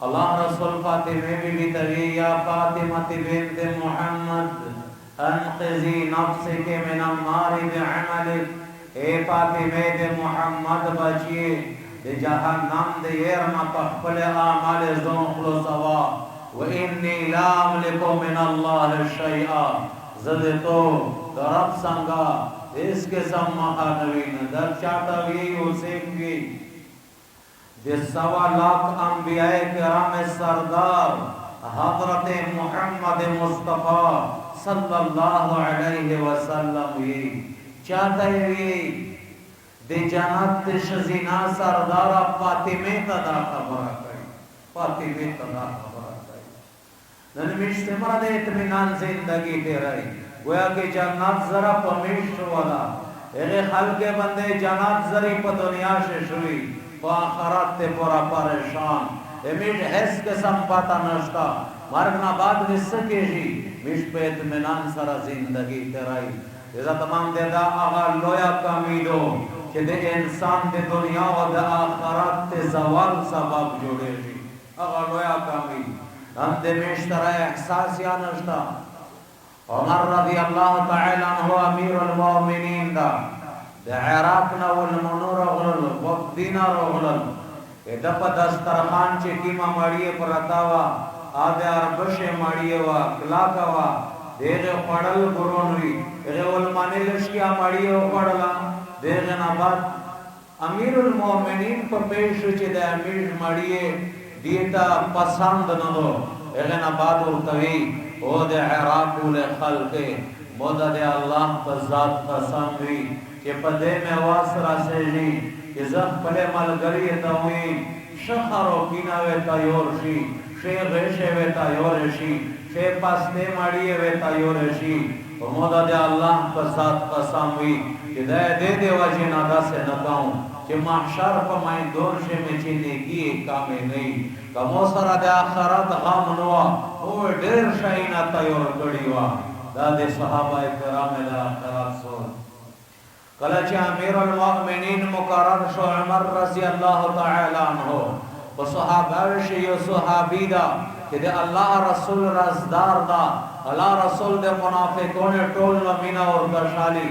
अल्लाह रसूल फातिमे बीबी तगी या फातिमती बिन्त मुहम्मद अनक़िज़ी नफ्सिके मिनन नारि बिअमलिक, ए फातिमे दे मुहम्मद बचिए दे जहन्नम दे येरमा पखपल आमाल ज़ोंखलो सवा व इन्नी ला अमलिकु मिनल्लाहि शैआ, ज़द तो रब संगा इसके सम्मा नवीन दर चाहता भी उसेंगे दे 1.25 लाख अंबियाए किराम सरदार हज़रत मुहम्मद मुस्तफ़ा सल्लल्लाहु अलैहि वसल्लम ये चाहता है दे जन्नत शज़ीना सरदार फातिमे तदा खबर करी, फातिमे तदा खबर करी नन मिश्तमर दे इत्मीनान जिंदगी दे रही गोया कि जन्नत जरा पमिश वाला एगे खल के बंदे जन्नत जरी प दुनिया से शुई व आखिरत ते पूरा परेशान एमिट हैस के संपाता नष्टा मरना बाद निसके जी मिश पे इत्मीनान सरा जिंदगी तेराई इज़ा तमाम देदा आगा लोया कामीदो कि दे इंसान दे दुनिया व दे आखिरत ते जवाल सबब जोड़े जी आगा लोया कामीद हम दे मिश तरा एहसास या नष्टा उमर रज़ियल्लाहु तआला अन्हु अमीरुल मोमिनीन दा इराक ना वल मनूर गलल वक्दीना रगलल ए दप दस्तरखान चे कीमा माड़िए परतावा आदे अरबशे माड़िए वा क्लाकावा देगे पड़ल गुरोनवी ए वल माने लश्किया माड़िए पड़ला देगे ना बाद अमीरुल मोमिनीन पर पेश चे दे अमीर माड़िए दीता पसंद न दो ए ना बाद उतवी ओ दे इराकुल खल्के मोदा दे अल्लाह पर ज़ात कसम हुई कि पदे में वासरा से जी कि जब पले मलगरी तवी शखरो किनावे तयोरशी शे रेशे वे तयोरशी शे पास्ते माड़िए वे तयोरशी तो मोदा दे अल्लाह पर ज़ात कसम हुई कि दे वजी नादा से नकाऊं कि महशर पर मैं दोर्शे में चीनी की कामे नहीं कमोसरा दे आखिरत गम नवा ओ ढेर शाइना तयोर गड़ीवा दादे सहाबा किराम दा आखिरत सो कलच अमीरुल मोमिनीन मुकर्रर शो उमर रज़ियल्लाहु तआला अन्हु व सहाबा शे यो सहाबीदा कि दे अल्लाह रसूल रज़दार दा अल्लाह रसूल दे मुनाफिकों ने टोल मीना और गशाली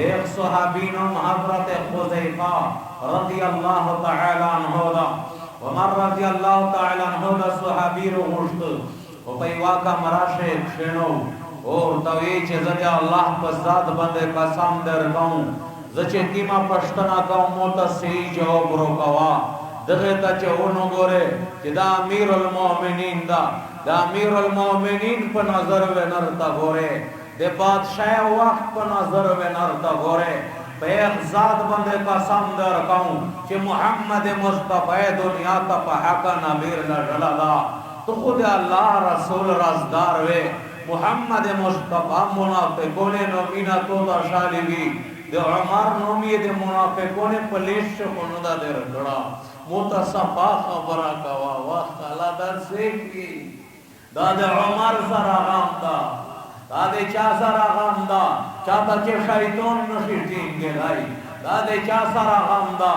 एक सहाबीनो हज़रत खुज़ैफा रज़ियल्लाहु तआला अन्हु दा उमर रज़ियल्लाहु तआला अन्हु दा सहाबी रो मुश्त ओ पैवा का मराशे शेनो और तवे चे जदे अल्लाह पर ज़ात बंदे कसम दर गाऊं जचे कीमा पश्तना गाऊं मोता सही जवाब रो कवा दगे तचे ओनो गोरे कि दा अमीरुल मोमिनीन दा अमीरुल मोमिनीन पर नजर वे नरता गोरे दे बादशाह वक्त पर नजर वे नरता गोरे पैग ज़ात बंदे कसम दर गाऊं कि मुहम्मद मुस्तफ़ा दुनिया का पहाका नबीर न जलाला तो खुद अल्लाह रसूल रज़दार वे मुहम्मद मुस्तफ़ा मुनाफिकों ने नमीना तो शालिगी दे उमर नोमी दे मुनाफिकों ने पलिश कोनुदा दे रगड़ा मुतसफा खबरा कवा वा खला दर से की दादे उमर सरा गामदा दादे चा सरा गामदा चाता के शैतान नशीटीन के लाई दादे चा सरा गामदा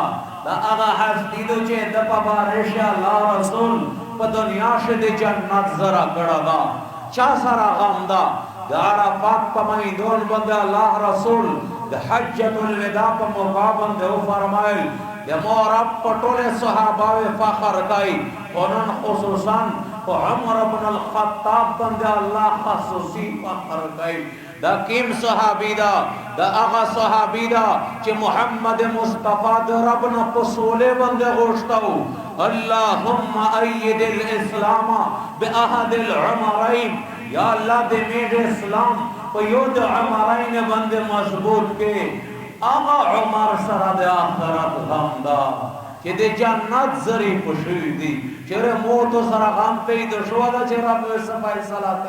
दा आगा हस्तीदो चे दपा बारिश अल्लाह रसूल प दुनिया से दे जन्नत जरा गड़ादा चा सारा गामदा दारा पाक पमाई दोन बंदे अल्लाह रसूल द हज्जतुल विदा प मुकाबन दे फरमाइल दे मोरब पटोले सहाबावे फखर काई उनन खुसूसन उमर इब्न अल खत्ताब बंदे अल्लाह खसूसी फखर काई द किम सहाबीदा द आगा सहाबीदा कि मुहम्मद मुस्तफा दे रब न पसूले बंदे गोश्ताऊ अल्लाहुम्मा अय्यिदिल इस्लाम बिअहदिल उमरैन या अल्लाह दे मेरे इस्लाम पयोद उमरैन बंदे मजबूत के आगा उमर सरा दे आखिरत गमदा कि दे जन्नत जरी खुशी दी चेरे मोतो सरा गम पे दो शोदा चेरा पे सफाई सलात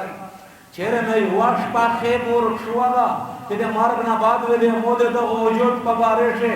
चेरे में वाश पा खेबुर शोदा कि दे मार्ग ना बाद वे मोदे दो वजूद पबारेशे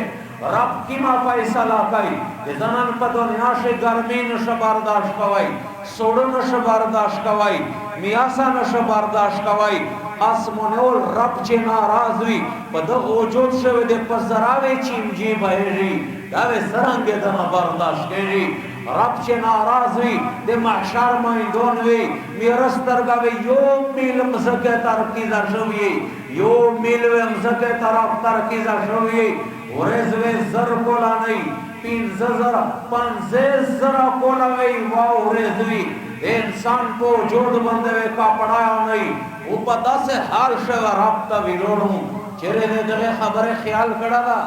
रब की मा फैसला कई कि जनान पर दुनिया से गर्मी न बर्दाश्त कवाई सोड़ो न बर्दाश्त कवाई मियासा न बर्दाश्त कवाई आसमानोल रब चे नाराज हुई पद वजूद से वे दे पजरावे चीम जी बहेरी दावे सरंगे दम बर्दाश्त केरी रब से नाराज हुई दे महशर में दोन हुई मेरस तरगावे यो मिल मसके तरकी दर्शवी यो मिल वे मसके तरफ तरकी दर्शवी ओरेजवे जर कोला नहीं तीन जरा पंजे जरा कोला वे वाओ ओरेजवी इंसान को जोड़ बंदे का पढ़ाया नहीं उपदा से हाल से राब्ता विलोड़ू चेरे ने दगे खबरें ख्याल करा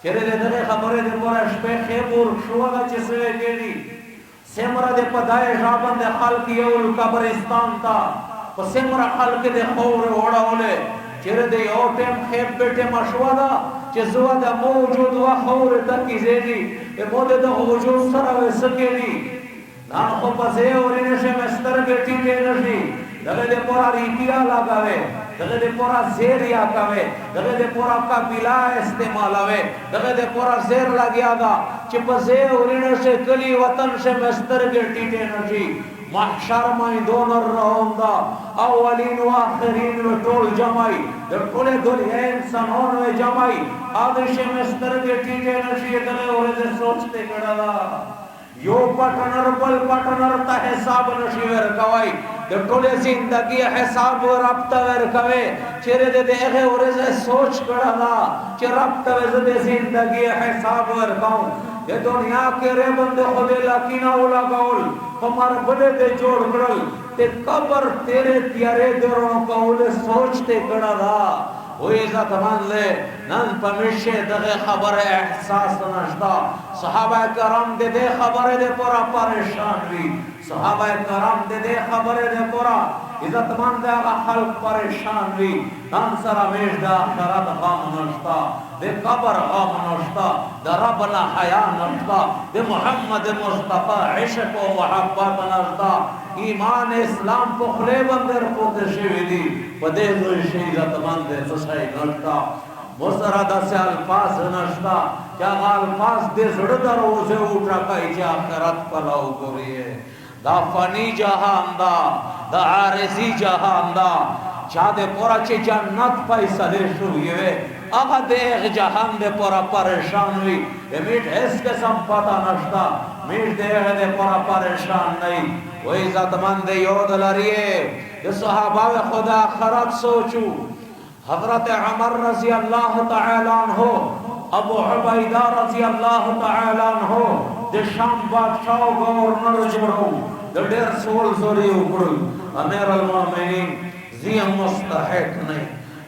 चेरे ने दगे खबरें दे पूरा स्पे खेबुर शुआगा चिसवे केडी सेमरा दे पदाए जाबन दे खाल किए उल कब्रिस्तान था तो सेमरा खाल के दे खौर ओड़ा ओले चेरे दे ओटेम खेब बेटे मशवादा चिसवा दे मौजूद वा खौर तक की जेडी ए मोदे दे वजूद सरा वे सकेडी नान को पसे और इनसे मस्तर बेटी के नशी दगे दे पूरा रिपिया लगावे दगे दे पूरा जेर या कावे दगे दे पूरा का बिला इस्तेमाल आवे दगे दे पूरा जेर लगियागा चिपसे और इनसे कली वतन से मस्तर बेटी के नशी महशर में दोनों रहूंगा अवलीन व आखिरीन में टोल जमाई जब टोले दुनिया इंसानों में जमाई आदेश मस्तर बेटी के नशी दगे और इसे सोचते कड़ा यो पार्टनर बल पार्टनर ता हिसाब नशीवर कवाई दे टोले जिंदगी हिसाब रब्ता वर कवे चेरे दे देखे और से सोच कड़ा चे रब्ता वे दे जिंदगी हिसाब वर काऊ ये दुनिया के रे बंदे खुदे लकीना उला गाउल हमार बड़े दे जोड़ करल ते कबर तेरे प्यारे देरों काउल सोचते कड़ा वही इज़्ज़त मान ले नन पमिशे दगे खबर एहसास नश्ता सहाबा करम दे खबर दे पूरा परेशान भी सहाबा करम दे खबर दे पूरा इज़्ज़त मान दे आगा खल्क परेशान भी नन सरा मेश दा खराद गाम नश्ता दे कबर गाम नश्ता दे रबना हया नश्ता दे मोहम्मद मुस्तफा इश्क व मोहब्बत नश्ता ईमान इस्लाम पुखले बंदर पोते शिविदी पदे जो इज़्ज़त मान दे ससाई नश्ता मुसरदा से अल्फाज नश्ता क्या अल्फाज दे जड़दर उसे उठा का इजा करत पलाऊ गोरिए दा फनी जहान दा आरज़ी जहान दा चादे पूरा चे जन्नत फैसले शुये आगा देख जहान दे पूरा परेशान हुई ये मीठ इसके संपदा नश्ता मीठ देख दे पूरा परेशान नहीं वही ज़तमंद योद लरिए ये सहाबा खुदा खराब सोचू हज़रत उमर रज़ी अल्लाह तआला अन्हु अबू उबैदा रज़ी अल्लाह तआला अन्हु दे शाम बादशाह गवर्नर जोड़ो दे डेर सोल जोरी उकड़ अमीर अल-मोमिनीन ज़िया मुस्तहिक नहीं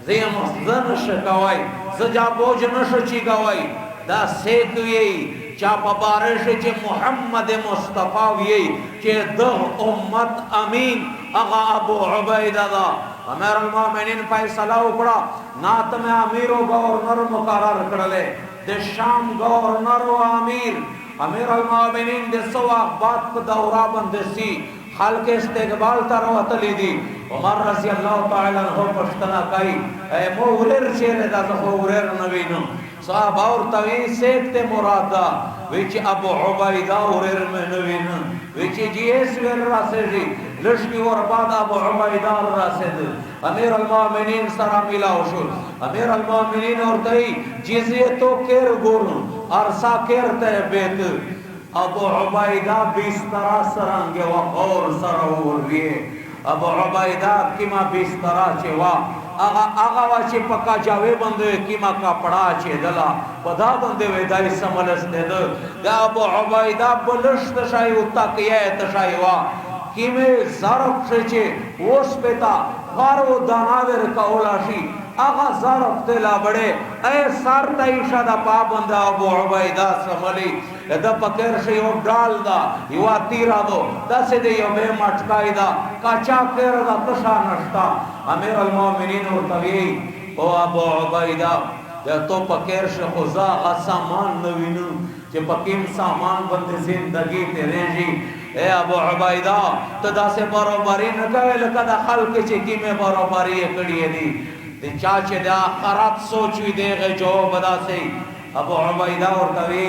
ज़िया मुस्तन शकावाई सजा बोझ नशची गवाई दा सेक यही चापा बारिश चे मोहम्मद मुस्तफा यही चे दह उम्मत अमीन आगा अबू उबैदा दा अमीर अल-मोमिनीन फैसला उकड़ा नात में अमीर व गवर्नर मुकर्रर करले दे शाम गवर्नर व अमीर अल-मोमिनीन दे सवा बात को दौरा बंदसी हाल के इस्तेकबाल तरह तली दी उमर रज़ी अल्लाह तआला अन्हु पश्तना काई ए मोहरेर शेर दा मोहरेर नवीनो साहब और तवी सेकते मुरादा विच अबू उबैदा औरेर में नवीन विच जीएस वेर रासेजी लश्की और बाद अबू उबैदा रासेद अमीर अल-मोमिनीन सरा मिला उशुल अमीर अल-मोमिनीन और तई जिजिए तो केर गुर अरसा केर ते बेत अबू उबैदा बिस्तरा सरंगे व और सरवरिए अबू उबैदा किमा बिस्तरा चेवा आगा वाचे पक्का जावे बंदे किमा कपड़ा चे दला पदा बंदे वेदाई समलस दे दो अबू उबैदा बलश्त शाही उता किया तशाही वा किमे ज़रफ चे ओस पेता फारो दानावेर का ओलाशी आगा ज़रफ तेला बड़े ऐ सारता इशादा पाबंदा अबू उबैदा समली द पकेर से यो डाल दा युवा तीरा दो दस दे यो बे मटकाईदा काचा केर दा तशा नश्ता अमीर अल-मोमिनीन और तवी ओ अबू उबैदा तो पकेर से खुजा सामान नवीनु जे पकीम सामान बंद जिंदगी तेरे जी ए अबू उबैदा तो दासे बरोबरी न करे लकदा खल्क चे की में बरोबरी कड़िए दी ते चाचे दा खराब सोचवी देगे जो बदा से अबू उबैदा और तवी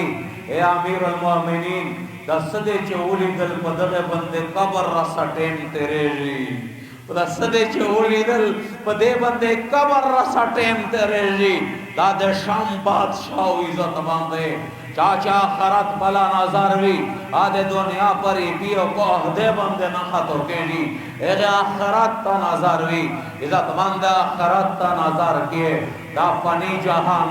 ए अमीर अल-मोमिनीन दसदे चोली दल पदगे बंदे कबर रसा टेम तेरे जी दसदे चोली दल पदे बंदे कबर रसा टेम तेरे जी दादे शाम बादशाह इज़्ज़त बांधे चाचा आखरत बला नजरवी आदे दुनिया पर पियो को अहदे बंदे न खतो केनी एगे आखरत ता नजरवी इज्जतमंद आखरत ता नजर किए दा पनी जहां